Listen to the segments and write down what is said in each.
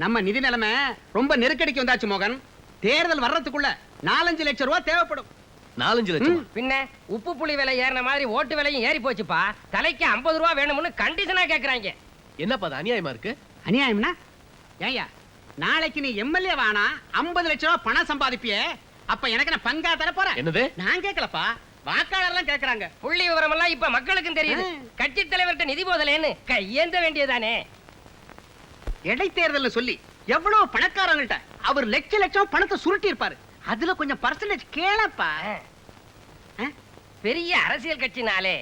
நம்ம நிதி நிலைமை ரொம்ப நெருக்கடிக்கு வந்தாச்சு மோகன். தேர்தல் வர்றதுக்குள்ள 4-5 லட்சம் ரூபாய் தேவைப்படும். 4-5 லட்சம்? பின்ன உப்பு புளி விலை ஏறின மாதிரி ஓட்டு விலையும் ஏறி போச்சுப்பா. தலைக்கு 50 ரூபா வேணும்னு கண்டிஷனா கேக்குறாங்க. என்னப்பா அது அநியாயமா இருக்கு? அநியாயம்னா ஏயா, நாளைக்கு நீ எம்எல்ஏ வானா 50 லட்சம் ரூபாய் பணம் சம்பாதிப்பியே, அப்ப எனக்கு நான் பங்கா தர போறேன். என்னது? நான் கேட்கலப்பா, வாக்காளர்லாம் கேக்குறாங்க. புள்ளி விவரம் எல்லாம் இப்ப மக்களுக்கும் தெரியுது. கட்சி தலைவர்கிட்ட நிதி போதலேன்னு கையேந்த வேண்டியதானே. இடைத்தேர்தல் சொல்லி எவ்வளவு பணக்காரங்கள்ட்ட அவர் லட்சம் பணத்தை சுருட்டி இருப்பாரு. அதுல கொஞ்சம் பர்சன்டேஜ் கேளப்பா. பெரிய அரசியல் கட்சினாலே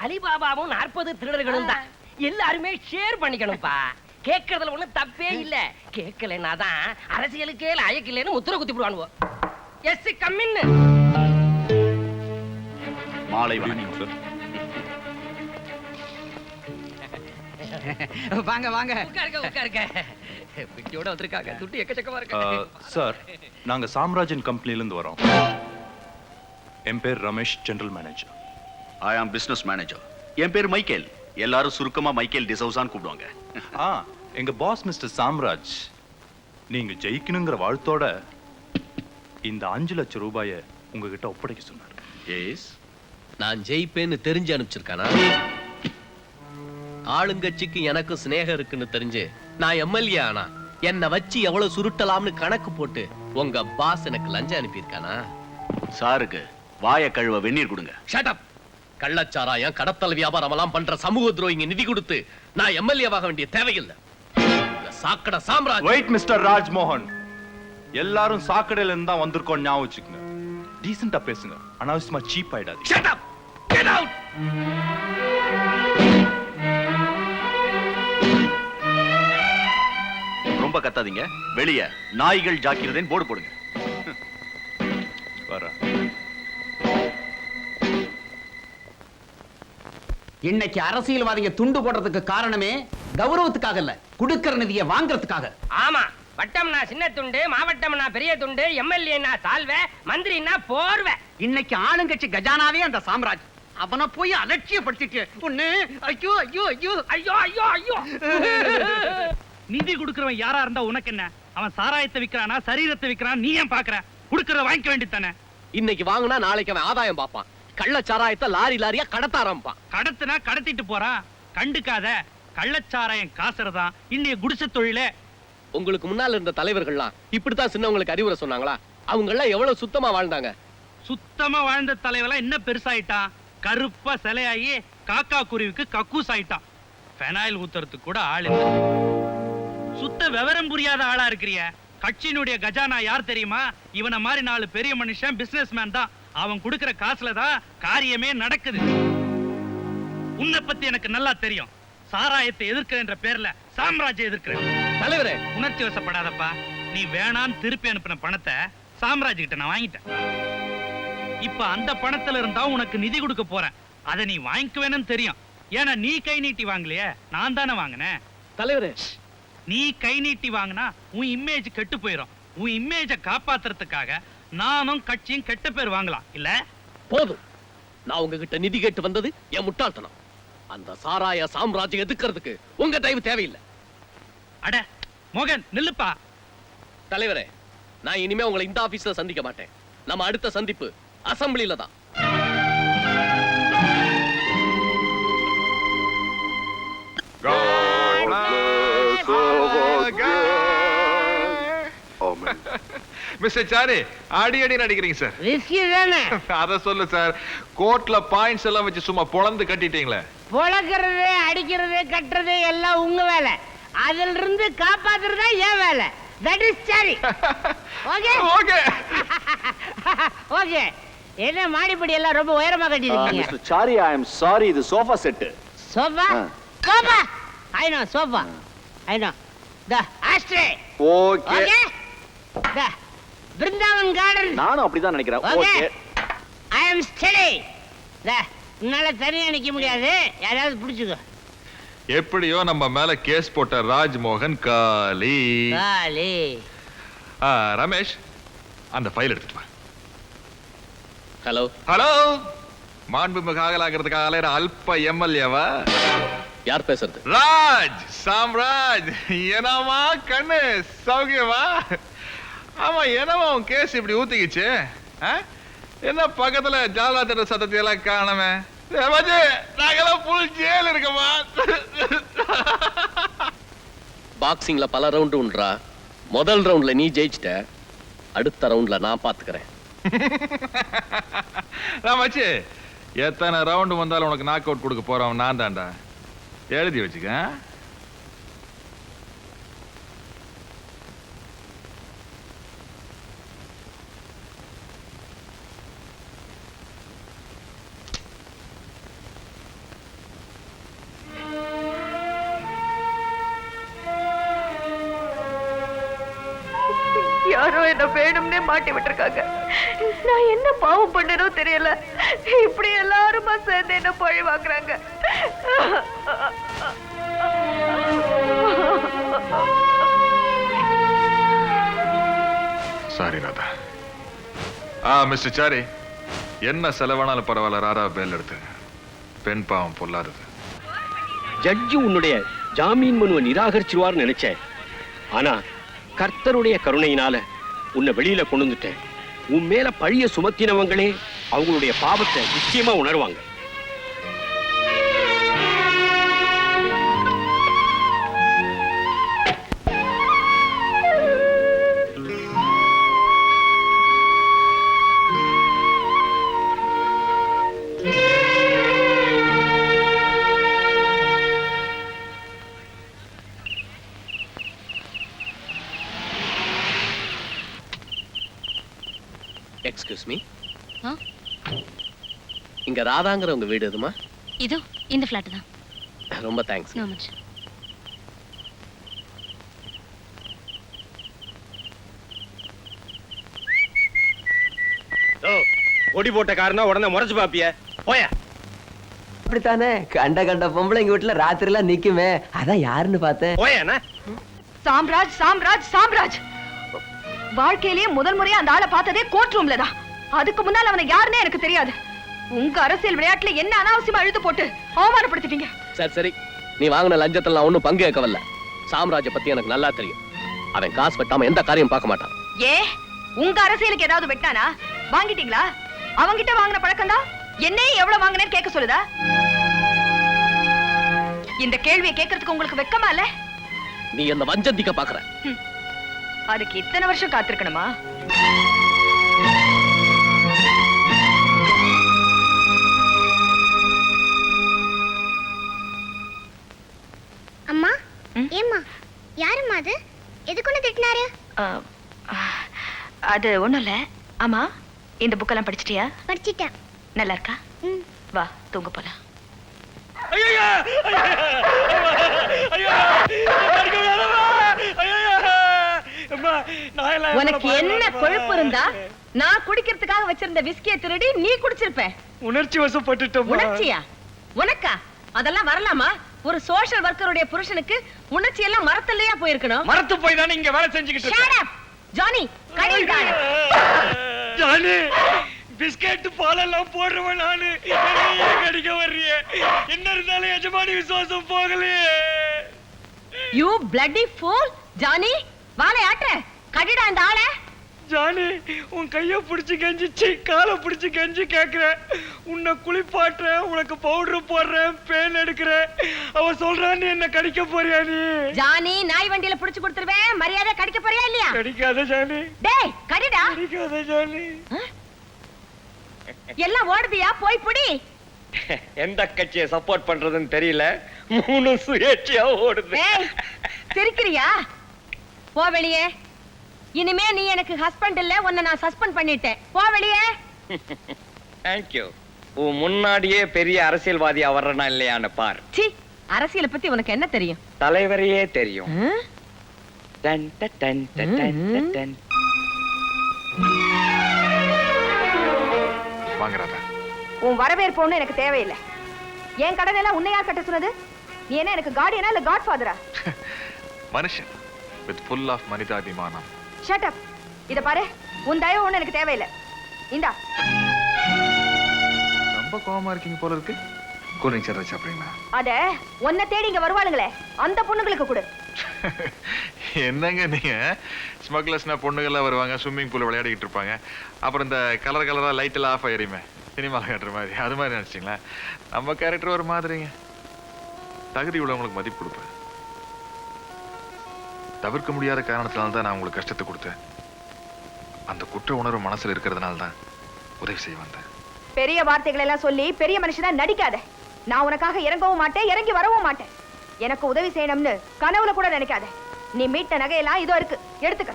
அலிபாபாவும் 40 திருடர்களும் தான். எல்லாருமே ஷேர் பண்ணிக்கணும்பா. கேட்கறதுல ஒண்ணு தப்பே இல்ல. கேட்கலன்னா தான் அரசியலுக்கே லாயக்கில்லைன்னு முத்திர குத்தி போடுவானுவோ. எஸ் கம்மின்னு மாலை வணக்கம் சார். வாங்க வாங்க, உட்காருங்க. பிட்டியோட வந்திருக்காங்க. துட்டு எக்கச்சக்கமா இருக்கு. சார், நாங்க சாம்ராஜன் கம்பெனில இருந்து வரோம். என் பேர் ரமேஷ், ஜெனரல் மேனேஜர். ஐ ஆம் பிசினஸ் மேனேஜர். என் பேர் மைக்கேல். எல்லாரும் சுருக்கமா மைக்கேல் டிசௌசான்னு கூப்பிடுவாங்க. எங்க பாஸ் மிஸ்டர் சாம்ராஜ் நீங்க ஜெயிக்கணுங்கிற வாழ்த்தோட இந்த 5 லட்சம் ரூபாயை உங்ககிட்ட ஒப்படைக்க சொன்னார். எஸ். நான் ஜெயிப்பேன்னு தெரிஞ்சு அனுப்பிச்சிருக்கானா? ஆளுங்கட்சிக்கு எனக்கு சிநேகம் இருக்குன்னு தெரிஞ்சு நான் எம்எல்ஏ ஆனா என்ன வச்சு எவ்வளவு சுருட்டலாம்னு கணக்கு போட்டு உங்க பாஸ் எனக்கு லஞ்சம் அனுப்பியிருக்கானா? சாருக்கு வாய கழுவ வெந்நீர் கொடுங்க. Shut up. கள்ளச்சாராயம், கடத்தல் வியாபாரம் எல்லாம் பண்ற சமூக துரோகிங்க நிதி கொடுத்து நான் எம்எல்ஏவாக வேண்டிய தேவையில்லை. சாக்கடை சாம்ராஜ். வெயிட் மிஸ்டர் ராஜ்மோகன், எல்லாரும் சாக்கடையில இருந்து தான் வந்திருக்கோம், ஞாபகம் வச்சுக்கங்க. டீசென்ட்டா பேசுங்க, அனாவசியமா சீப் ஆயிடாது. Shut up. Get out. ரொம்ப கத்தாதீங்க. வெளிய நாய்கள் ஜாக்கிரதைன்னு போர்டு போடுங்க. வர இன்னைக்கு அரசியல்வாதிங்க துண்டு போடுறதுக்கு காரணமே கௌரவத்துக்காக இல்ல, குடுக்கிற நிதியை வாங்குறதுக்காக. ஆமா, வட்டம்னா சின்ன துண்டு, மாவட்டம்னா பெரிய துண்டு, எம்எல்ஏனா சால்வை, மந்திரினா போர்வை. இன்னைக்கு ஆளுங்கட்சி கஜானாவே அந்த சாம்ராஜ். அவனை போய் அலட்சியப்படுத்திட்டு ஒண்ணு. ஐயோ ஐயோ ஐயோ ஐயோ ஐயோ ஐயோ. நிதி கொடுக்கறவன் யாரா இருந்தா உனக்கு என்ன? அவன் சாராயத்தை விக்கிறானா சரீரத்தை விக்கிறான், நீ ஏன் பாக்குற? கொடுக்கறத வாங்கிக்க வேண்டியதானே. இன்னைக்கு வாங்கினா நாளைக்கு அவன் ஆதாயம் பார்ப்பான். கள்ளச்சாராயத்தை லாரி லாரியா கடத்த ஆரம்பிப்பான். கடத்துனா கடத்திட்டு போறான், கண்டுக்காத. கள்ளச்சாராயம் காசுறதான் இன்னைய குடிசை தொழிலே. உங்களுக்கு முன்னால இருந்த தலைவர்கள்லாம் இப்படித்தான் சின்னவங்களுக்கு அறிவுரை சொன்னாங்களா? அவங்க எல்லாம் எவ்வளவு சுத்தமா வாழ்ந்தாங்க. சுத்தமா வாழ்ந்த தலைவெல்லாம் என்ன பெருசாயிட்டான்? கருப்பா சிலையாகி காக்கா குருவிக்கு கக்கூஸ் ஆயிட்டான். பெனாயில் ஊத்துறதுக்கு கூட ஆள் இல்லை. சுத்த விவரம் புரியாத ஆளா இருக்கிறிய. கட்சியினுடைய கஜானா யார் தெரியுமா? இவனை மாதிரி 4 பெரிய மனுஷன், பிசினஸ்மேன் தான். அவன் கொடுக்கிற காசுல தான் காரியமே நடக்குது. உன்னை பத்தி எனக்கு நல்லா தெரியும். சாராயத்தை எதிர்க்கிற பேர்ல சாம்ராஜ்யம் எதிர்க்கிறேன். தலைவரே, உணர்ச்சி வசப்படாதப்பா. நீ வேணான்னு திருப்பி அனுப்பின பணத்தை சாம்ராஜ் கிட்ட நான் வாங்கிட்டேன். இப்ப அந்த பணத்துல இருந்தா உனக்கு நிதி கொடுக்க போறேன். அதை நீ வாங்கிக்குவேன்னு தெரியும். ஏன்னா நீ கை நீட்டி வாங்கலையே, நான் தானே வாங்கினேன். தலைவரே, நீ கை நீட்டி வாங்கினா உன் இமேஜ் கெட்டு போயிடும். உன் இமேஜ காப்பாத்துறதுக்காக நானும் கட்சியும் கெட்ட பேர் வாங்கலாம் இல்ல? போதும். நான் உங்ககிட்ட நிதி கேட்டு வந்தது என் முட்டாள்தனம். அந்த சாராய சாம்ராஜ்யம் எதுக்கிறதுக்கு உங்க தயவு தேவையில்லை. அட மோகன் நில்லுப்பா. தலைவரே, நான் இனிமே உங்களை இந்த ஆபீஸ்ல சந்திக்க மாட்டேன். நம்ம அடுத்த சந்திப்பு அசம்பிளில தான். மிஸ்டர் சாரி, அடி நடிக்கிறீங்க சார். ரிஸ்கி தானே. அத சொல்லு சார். கோர்ட்ல பாயிண்ட்ஸ் எல்லாம் வச்சு சும்மா பொளந்து கட்டிட்டீங்களே. பொளக்கிறது, அடிக்கிறது, கட்டுறது எல்லாம் உங்க வேலை. அதுல இருந்து காப்பாத்துறதா என் வேலை. That is sorry. Okay okay okay. என்ன மாடிப்படி எல்லாம் ரொம்ப உயரமா கட்டிருக்கீங்க? Mister sorry, I am sorry, இது sofa set. Sofa? Sofa I know. Sofa I know. The ashtray. Okay. Okay. The Brindavan garden. நானும் அப்படிதான் நினைக்கிறேன். Okay. Okay. I am study. The உன்னால தனியா நிக்க முடியாது, யாராவது பிடிச்சுக்கோ. எப்படியோ நம்ம மேல கேஸ் போட்ட ராஜ்மோகன் காலி. காலி. ரமேஷ், அந்த ஃபைல் எடுத்துட்டு வா. ஹலோ ஹலோ, மாண்புமிகு ஆகலாகிறதுக்காக அலையிற அல்ப எம்எல்ஏவா? யார் பேசுறது? ராஜ் சாம்ராஜ். என்னமா கண்ணு சௌக்கியமா? ஆமா, என்னமா உன் கேஸ் இப்படி ஊத்திக்கிச்சு? என்ன பக்கத்துல ஜாலா தட்ட சத்தத்தை எல்லாம் காணமே? நாங்கெல்லாம் புல் ஜெயில் இருக்கமா? பாக்ஸிங்ல பல ரவுண்ட் உண்டுறா. முதல் ரவுண்ட்ல நீ ஜெயிச்சிட்ட, அடுத்த ரவுண்ட்ல நான் பாத்துக்கிறேன். ராமாச்சு, எத்தனை ரவுண்ட் வந்தாலும் உனக்கு நாக் அவுட் கொடுக்க போறவன் நான் தான்டா. எழுதி வச்சுக்க. யாரோ என்ன வேணும்னே மாட்டி விட்டுருக்காங்க. நான் என்ன பாவம் பண்ணனோ தெரியல. இப்படி எல்லாருமா சேர்ந்து என்ன பழி வாங்குறாங்க. சாரி ராதா. மிஸ்டர் சாரி, என்ன செலவானாலும் பரவாயில்ல, ராரா பேல் எடுத்து. பெண் பாவம் பொல்லாதது. ஜட்ஜி உன்னுடைய ஜாமீன் மனுவை நிராகரிச்சிருவார்னு நினைச்சேன். ஆனா கர்த்தருடைய கருணையினால உன்னை வெளியில கொண்டு வந்துட்டேன். உன் மேல பழிய சுமத்தினவங்களே அவங்களுடைய பாவத்தை நிச்சயமா உணர்வாங்க. எக்ஸ்கியூஸ் மீ, இங்க ராதாங்கிற உங்க வீடு எதுமா? இதோ இந்த ஃபிளாட் தான். ரொம்ப தேங்க்ஸ். Know much. கொடி போட்ட காரணம் உடனே முறைச்சு பாப்பிய போயா. அப்படித்தானே கண்ட கண்ட பொம்பளை எங்க வீட்டுல ராத்திரி எல்லாம் நிக்குமே, அதான் யாருன்னு பார்த்தேன். போயா. சாம்ராஜ் சாம்ராஜ் சாம்ராஜ் வாழ்க்கையிலேயே முதல் முறையா அந்த ஆளை பார்த்ததே கோர்ட் ரூம்ல தான். அதுக்கு முன்னால அவனை யாருன்னே எனக்கு தெரியாது. உங்க அரசியல் விளையாட்டுல என்ன அனாவசியமா அழுது போட்டு அவமானப்படுத்திட்டீங்க. சரி சரி, நீ வாங்கின லஞ்சத்துல நான் ஒன்னும் பங்கு கேட்கவில்லை. சாம்ராஜை பத்தி எனக்கு நல்லா தெரியும். அவன் காசு வெட்டாம எந்த காரியம் பார்க்க மாட்டான். ஏ, உங்க அரசியலுக்கு ஏதாவது வெட்டானா? வாங்கிட்டீங்களா? அவங்கிட்ட வாங்கின பழக்கம் தான் என்னையே எவ்வளவு வாங்கினேன்னு கேட்க சொல்லுதா? இந்த கேள்வியை கேட்கறதுக்கு உங்களுக்கு வெக்கமா இல்ல? நீ என்ன வஞ்சந்திக்க பாக்குற? அதுக்கு இத்தனை வருஷம் காத்திருக்கணுமா? அம்மா, ஏம்மா, யாரம்மா அது? எதுக்குன்னு திட்டினாரு? அது ஒண்ணும் இல்ல. ஆமா, இந்த புக்கெல்லாம் படிச்சிட்டியா? படிச்சிட்டேன். நல்லா இருக்கா? வா, தூங்க போலாம். உனக்கு என்ன கொழுப்பு இருந்தா நான் குடிக்கிறதுக்காக வச்சிருந்த விஸ்கியை திருடி நீ குடிச்சிருப்ப. உணர்ச்சி வசப்பட்டுட்டோம். உணர்ச்சியா? உனக்கா? அதெல்லாம் வரலாமா? ஒரு சோஷியல் வர்க்கருடைய புருஷனுக்கு உணர்ச்சி எல்லாம் மரத்திலேயே போயிருக்கணும். மரத்து போய் தானே இங்க வேலை செஞ்சுக்கிட்டு Shut up! ஜானி, கடிடானே. ஜானி, பிஸ்கட் பாலெல்லாம் போடுறவன் நானு. கடிக்க வர்றியே. என்ன இருந்தாலும் எஜமானி விசுவாசம் போகலையே. You bloody fool! ஜானி, வாளை ஆட்ட. கடிடா இந்த ஆளை. ஜானி, உன் கைய பிடிச்சு கெஞ்சி காலை பிடிச்சு கெஞ்சி கேக்குறேன். உன்னை குளிப்பாட்டுறேன், உனக்கு பவுடர் போடுறேன், பேன் எடுக்கிறேன். அவ சொல்றான் நீ என்ன கடிக்க போறியா? நீ ஜானி, நாய் வண்டியில புடிச்சு கொடுத்துருவேன். மரியாதை கடிக்க போறியா இல்லையா? கடிக்காத ஜானி. டேய், கடிடா. கடிக்காத ஜானி. எல்லாம் ஓடுதியா? போய் புடி. எந்த கட்சியை சப்போர்ட் பண்றதுன்னு தெரியல, மூணு சுயேட்சையா ஓடுது. ஏய், சிரிக்கிறியா? போ வெளியே. இனிமே நீ எனக்கு ஹஸ்பண்ட் இல்ல, உன்னை நான் சஸ்பெண்ட் பண்ணிட்டேன். போ வெளியே. தேங்க்யூ. உன் முன்னாடியே பெரிய அரசியல்வாதியா வர்றனா இல்லையான்னு பார். சி, அரசியலை பத்தி உனக்கு என்ன தெரியும்? தலைவரையே தெரியும். டன் டன் டன் டன் டன் டன். வாங்குறாதா? உன் வரவேற்பு ஒண்ணு எனக்கு தேவையில்லை. என் கடன் எல்லாம் உன்னை யார் கட்ட சொன்னது? நீ என்ன எனக்கு கார்டியனா இல்ல காட் ஃபாதரா? மனுஷன் with full of மனிதாபிமானம். Shut up. இத பாரு, உன் தயவு ஒண்ணு எனக்கு தேவையில்லை. இந்தா. ரொம்ப கோவமா இருக்கீங்க போல இருக்கு. கூலிங் சார் சாப்பிடுறீங்களா? அத உன்னை தேடி இங்க வருவாளுங்களே அந்த பொண்ணுங்களுக்கு கொடு. என்னங்க நீங்க? ஸ்மக்லர்ஸ்னா பொண்ணுங்கள்லாம் வருவாங்க, ஸ்விம்மிங் பூல் விளையாடிக்கிட்டு இருப்பாங்க, அப்புறம் இந்த கலர் கலரா லைட் எல்லாம் ஆஃப் ஆயிருமே சினிமா காட்டுற மாதிரி, அது மாதிரி நினைச்சிங்களா? நம்ம கேரக்டர் ஒரு மாதிரிங்க. தகுதி உள்ளவங்களுக்கு மதிப்பு கொடுப்பேன். தவிர்க்க முடியாத காரணத்தினால தான் நான் உங்களுக்கு கஷ்டத்தை கொடுத்தேன். அந்த குற்ற உணர்வு மனசுல இருக்கிறதுனால தான் உதவி செய்ய வந்தேன். பெரிய வார்த்தைகள் எல்லாம் சொல்லி பெரிய மனுஷனா நடிக்காத. நான் உனக்காக இறங்கவும் மாட்டேன், இறங்கி வரவும் மாட்டேன். எனக்கு உதவி செய்யணும்னு கனவுல கூட நினைக்காத. நீ மீட்ட நகையெல்லாம் இதோ இருக்கு, எடுத்துக்க.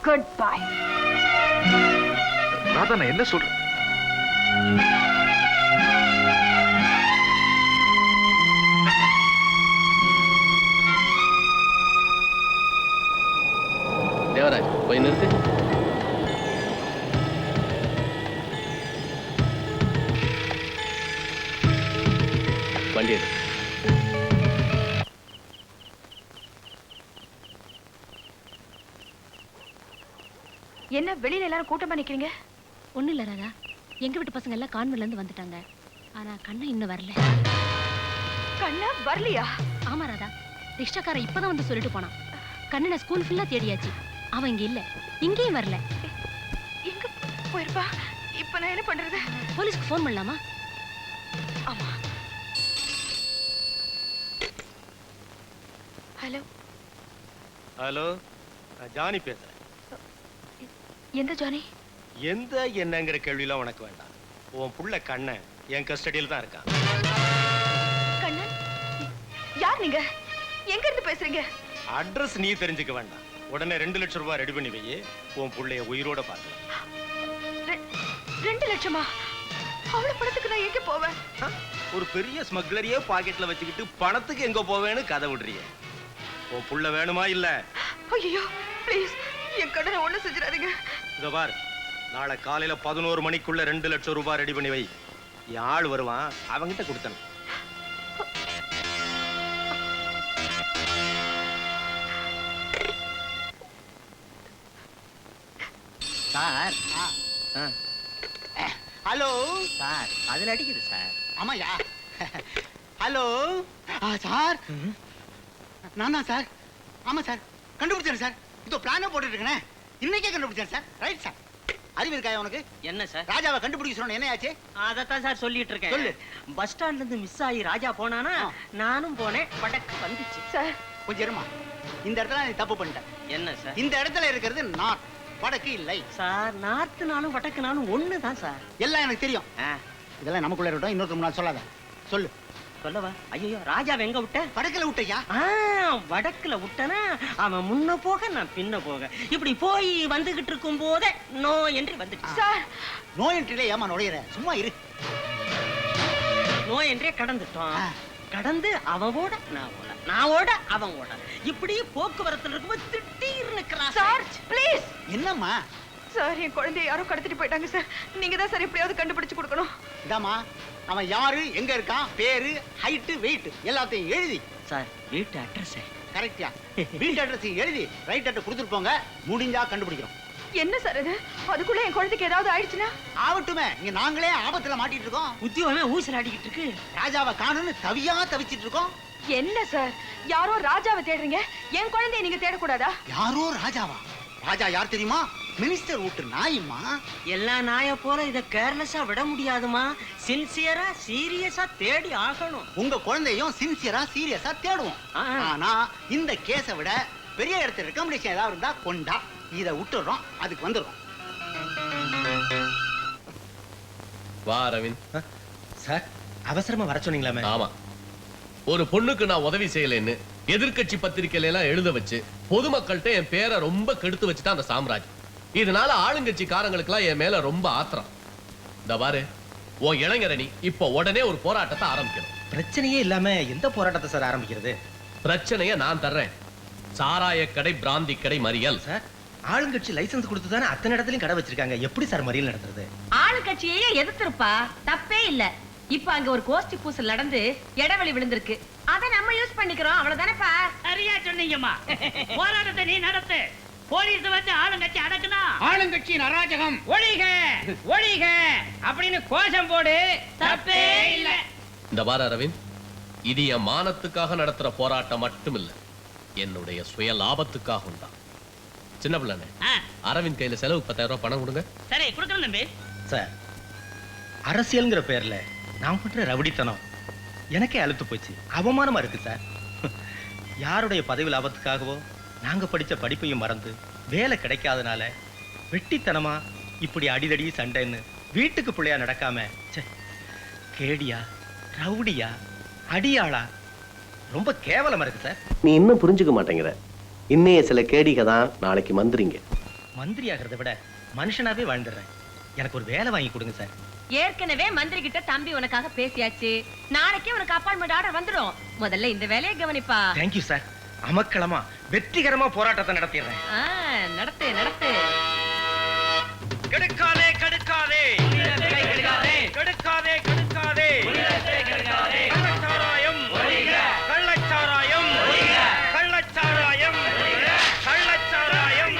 Good bye. ராதா, நான் என்ன சொல்றேன்? தேவராஜ் போய் நிறுத்து. வண்டி எடு. என்ன வெளியில எல்லாரும் கூட்டமா நிக்கிறீங்க? ஒண்ணு இல்ல ராதா, எங்க வீட்டு பசங்க எல்லாம் கான்வென்ட்ல இருந்து வந்துட்டாங்க. ஆனா கண்ணா இன்னும் வரல. கண்ணா வரலையா? ஆமா ராதா, ரிக்ஷாக்கார இப்பதான் வந்து சொல்லிட்டு போனான். கண்ணனை ஸ்கூல் ஃபுல்லா தேடியாச்சு, அவன் இங்க இல்ல, இங்கேயும் வரல. எங்க போயிருப்பா? இப்ப நான் என்ன பண்றது? போலீஸ்க்கு ஃபோன் பண்ணலாமா? ஆமா. ஹலோ ஹலோ, நான் ஜானி பேசுறேன். எந்த ஜானி? எந்த என்னங்கிற கேள்வியெல்லாம் உனக்கு வேண்டாம். உன் புள்ள கண்ணன் என் கஸ்டடியில் தான் இருக்கான். கண்ணன்? யார் நீங்க? எங்க இருந்து பேசுறீங்க? அட்ரஸ் நீ தெரிஞ்சுக்க வேண்டாம். உடனே 2 லட்சம் ரூபாய் ரெடி பண்ணி வை. உன் புள்ளைய உயிரோட பார்க்கலாம். 2 லட்சமா? அவ்வளவு பணத்துக்கு நான் எங்க போவேன்? ஒரு பெரிய ஸ்மக்லரையே பாக்கெட்ல வச்சுக்கிட்டு பணத்துக்கு எங்க போவேன்னு கதை விடுறிய. உன் புள்ள வேணுமா இல்ல? ஐயோ ப்ளீஸ், என் கடனை ஒண்ணு செஞ்சிடாதீங்க. இத பாரு, நாளை காலையில 11 மணிக்குள்ள 2 லட்சம் ரூபாய் ரெடி பண்ணி வை. என் ஆள் வருவான், அவங்கிட்ட கொடுத்தேன். சார். ஹலோ சார், அதுல அடிக்குது சார். ஆமாயா. ஹலோ சார், நான் தான் சார். ஆமா சார், கண்டுபிடிச்சேன் சார். இதோ பிளானே போட்டுட்டு இருக்கேன், இன்னைக்கே கண்டுபிடிச்சேன் சார். Right sir. அறிவு இருக்காயா உனக்கு? என்ன சார்? ராஜாவை கண்டுபிடிக்க சொன்ன, என்ன ஆச்சு? அதத்தான் சார் சொல்லிட்டு இருக்கேன். சொல்லு. பஸ் ஸ்டாண்ட்ல இருந்து மிஸ் ஆகி ராஜா போனானா, நானும் போனேன். படக்கு வந்துச்சு சார். கொஞ்சம் இருமா, இந்த இடத்துல நீ தப்பு பண்ணிட்ட. என்ன சார்? இந்த இடத்துல இருக்கிறது நார்த், வடக்கு இல்லை சார். நார்த்துனாலும் வடக்குனாலும் ஒண்ணுதான் சார். எல்லாம் எனக்கு தெரியும். இதெல்லாம் நமக்குள்ள இருக்கட்டும், இன்னொருத்தர் முன்னாடி சொல்லாத. சொல்லு. சொல்லவா? ஐயோ, ராஜாவை எங்க விட்ட? வடக்குல விட்டையா? வடக்குல விட்டனா அவன் முன்ன போக நான் பின்ன போக, இப்படி போய் வந்துகிட்டு இருக்கும் போதே நோ என்ட்ரி வந்துட்டு. சார், நோ என்ட்ரில ஏமா நுழையிற? சும்மா இரு. நோ என்ட்ரியே கடந்துட்டோம். கடந்து அவன் ஓட நான் ஓட, நான் ஓட அவன் ஓட, இப்படி போக்குவரத்துல இருக்கும்போது திடீர்னு கிராஸ். Sir please. என்னம்மா? சார், என் குழந்தைய யாரோ கடத்திட்டு போயிட்டாங்க சார். நீங்க தான் சார் எப்படியாவது கண்டுபிடிச்சு கொடுக்கணும். இதாம்மா, அவன் யாரு, எங்க இருக்கான், பேரு, ஹைட், வெயிட் எல்லாத்தையும் எழுதி. சார், வீட்டு அட்ரஸ் கரெக்டா? வீட்டு அட்ரஸ் எழுதி ரைட் அட்ரஸ் கொடுத்துட்டு போங்க, முடிஞ்சா கண்டுபிடிக்கிறோம். என்ன சார் இது? அதுக்குள்ள என் குழந்தைக்கு ஏதாவது ஆயிடுச்சுன்னா? ஆவட்டுமே, இங்க நாங்களே ஆபத்துல மாட்டிட்டு இருக்கோம். உத்தியோகமே ஊசல் ஆடிக்கிட்டு இருக்கு. ராஜாவை காணும்னு தவிச்சிட்டு இருக்கோம். என்ன சார், யாரோ ராஜாவை தேடுறீங்க, என் குழந்தைய நீங்க தேடக்கூடாதா? யாரோ ராஜாவா? ராஜா யார் தெரியுமா? மினிஸ்டர் வீட்டு நாயுமா. எல்லா நாய போல இத கேர்லெஸ்ஸா விட முடியாதுமா. சின்சியரா சீரியஸா தேடி ஆகணும். உங்க குழந்தையும் சின்சியரா சீரியஸா தேடுவோம். ஆனா இந்த கேஸை விட பெரிய இடத்துல ரெக்கமெண்டேஷன் ஏதாவது இருந்தா கொண்டா, இத விட்டுறோம், அதுக்கு வந்துடுறோம். வா அரவிந்த். சார், அவசரமா வர சொன்னீங்களாமே? ஆமா, ஒரு பொண்ணுக்கு நான் உதவி செய்யலைன்னு எதிர்க்கட்சி பத்திரிகையில எல்லாம் எழுத வச்சு பொதுமக்கள்கிட்ட என் பேரை ரொம்ப கெடுத்து வச்சுட்டான் அந்த சாம்ராஜ். இதனால ஆளுங்கட்சிக்காரங்களுக்குலாம் என் மேல ரொம்ப ஆத்திரம். இந்த பாரு, உன் இளைஞரணி இப்ப உடனே ஒரு போராட்டத்தை ஆரம்பிக்கணும். பிரச்சனையே இல்லாம எந்த போராட்டத்தை சார் ஆரம்பிக்கிறது? பிரச்சனைய நான் தர்றேன். சாராய கடை, பிராந்தி கடை, மறியல். சார், ஆளுங்கட்சி லைசன்ஸ் கொடுத்து தானே அத்தனை இடத்துலயும் கடை வச்சிருக்காங்க. எப்படி சார் மறியல் நடத்துறது? ஆளுங்கட்சியே எதிர்த்திருப்பா, தப்பே இல்ல. இப்ப அங்க ஒரு கோஷ்டி பூசல் நடந்து இடைவெளி விழுந்திருக்கு, அத நம்ம யூஸ் பண்ணிக்கிறோம், அவ்வளவுதானேப்பா. சரியா சொன்னீங்கம்மா. போராட்டத்தை நீ நடத்து. போலீஸ் வந்து ஆளுங்கட்சி அடக்குனா ஆளுங்கட்சியின் அராஜகம் ஒழிக ஒழிக அப்படின்னு கோஷம் போடு. தப்பே இல்ல. இந்த வார அரவிந்த், இது என் மானத்துக்காக நடத்துற போராட்டம் மட்டும் இல்ல, என்னுடைய சுய லாபத்துக்காகவும் தான். சின்ன பிள்ளை அரவிந்த் கையில செலவு 10,000 ரூபாய் பணம் கொடுங்க. சரி கொடுக்கணும் தம்பி. சார், அரசியல்ங்கிற பேர்ல நான் பண்ற ரவுடித்தனம் எனக்கே அழுத்து போச்சு, அவமானமா இருக்கு சார். யாருடைய பதவி லாபத்துக்காகவோ நாங்க படிச்ச படிப்பையும் மறந்து வேலை கிடைக்காதனால வெட்டித்தனமா இப்படி அடிதடி சண்டைன்னு வீட்டுக்கு பிள்ளையா நடக்காம கேடியா ரவுடியா அடியாளா ரொம்ப கேவலமா இருக்கு சார். நீ இன்னும் புரிஞ்சுக்க மாட்டேங்கிற. இன்னைய சில கேடிக தான் நாளைக்கு மந்திரிங்க. மந்திரி ஆகிறத விட மனுஷனாவே வாழ்ந்துடுறேன். எனக்கு ஒரு வேலை வாங்கி கொடுங்க சார். ஏற்கனவே மந்திரி கிட்ட தம்பி உனக்காக பேசியாச்சு. நாளைக்கே உனக்கு அப்பாயின்மெண்ட் ஆர்டர் வந்துடும். முதல்ல இந்த வேலையை கவனிப்பா. Thank you sir. அமக்களமா வெற்றிகரமா போராட்டத்தை நடத்திடுறேன். நடத்து நடத்து. கெடுக்காதே கெடுக்காதே கெடுக்காதே கெடுக்காதே கெடுக்காதே கள்ளச்சாராயம் கள்ளச்சாராயம் கள்ளச்சாராயம் கள்ளச்சாராயம்.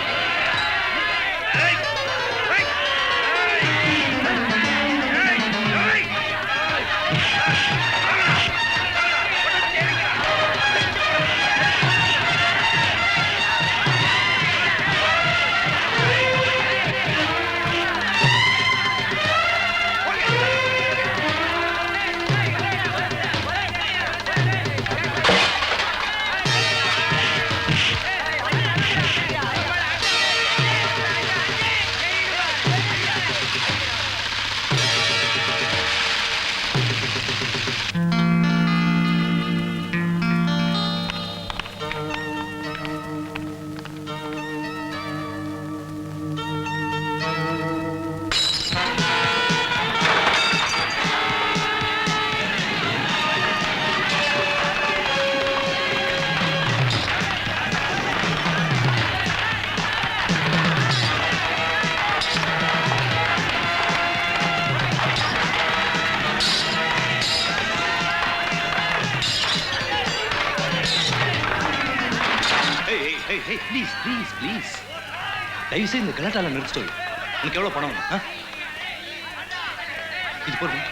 தயவுசெய்து இந்த கலாட்டால நிறுத்தி. உனக்கு எவ்வளவு பணம்? இது போதும்.